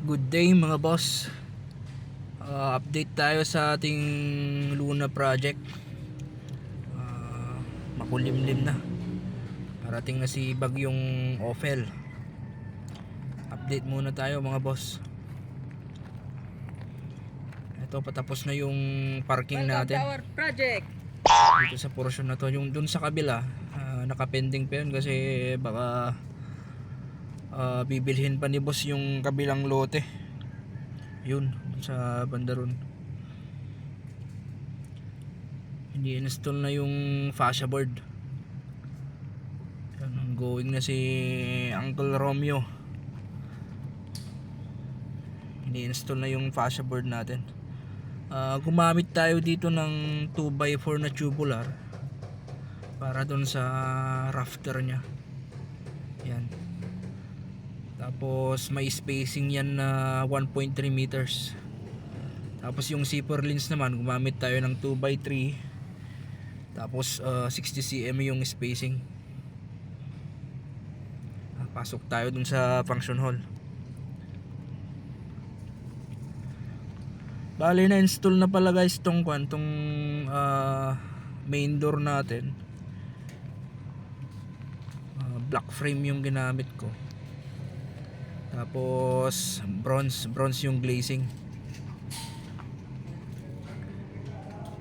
Good day mga boss. Update tayo sa ating Luna project. Makulimlim na. Parating na si Bagyong Ophel. Update muna tayo mga boss. Ito, patapos na yung parking natin. Welcome to our project. Dito sa portion na to. Yung dun sa kabila, nakapending pa yun kasi baka bibilhin pa ni boss yung kabilang lote. Yun, sa banda ron. Hindi install na yung fascia board. Yan, going na si Uncle Romeo. Hindi install na yung fascia board natin. Gumamit tayo dito ng 2x4 na tubular para dun sa rafter nya. Yan. Tapos may spacing yan na 1.3 meters. Tapos yung zipper lens naman, gumamit tayo ng 2x3. Tapos 60 cm yung spacing. Pasok tayo dun sa function hall. Bali na install na pala guys tong main door natin. Black frame yung ginamit ko. Tapos bronze yung glazing.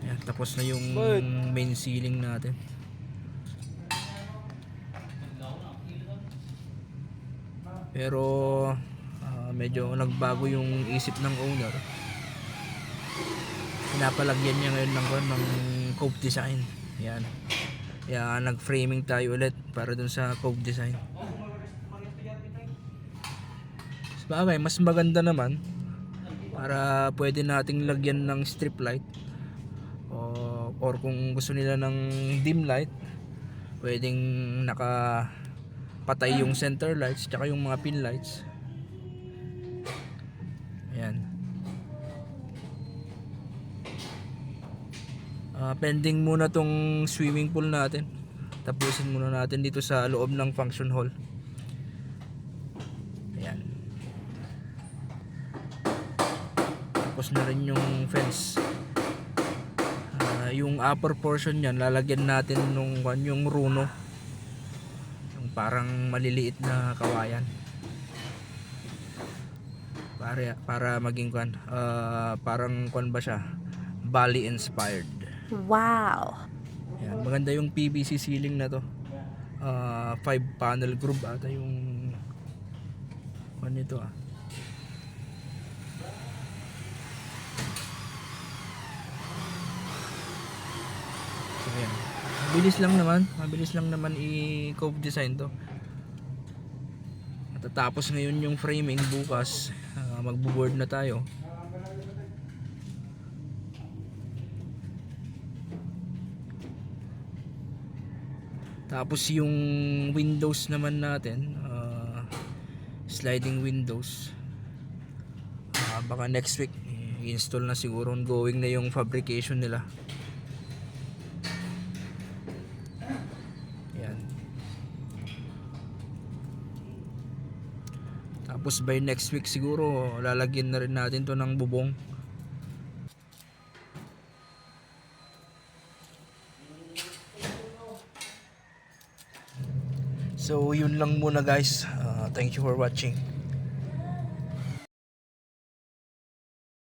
Yan, tapos na yung main ceiling natin. Pero medyo nagbago yung isip ng owner. Pinapalagyan niya ngayon ng cove design. Yan. Kaya nag-framing tayo ulit para dun sa cove design. Sabagay, mas maganda naman para pwede nating lagyan ng strip light or kung gusto nila ng dim light, pwedeng nakapatay yung center lights tsaka yung mga pin lights. Ayan. Pending muna tong swimming pool natin. Tapusin muna natin dito sa loob ng function hall. Ayan. Tapos na rin yung fence. Yung upper portion niyan, lalagyan natin yung runo. Yung parang maliliit na kawayan. Para maging parang ba siya? Bali inspired. Wow. Yan, maganda yung PVC ceiling na to. 5 panel groove ata yung nito So yan. Mabilis lang naman i-cove design to. Matatapos ngayon yung framing, bukas magbo-board na tayo. Tapos yung windows naman natin, sliding windows, baka next week i-install na siguro, ongoing na yung fabrication nila. Yan. Tapos by next week siguro lalagyan na rin natin to ng bubong. So yun lang muna guys. Thank you for watching.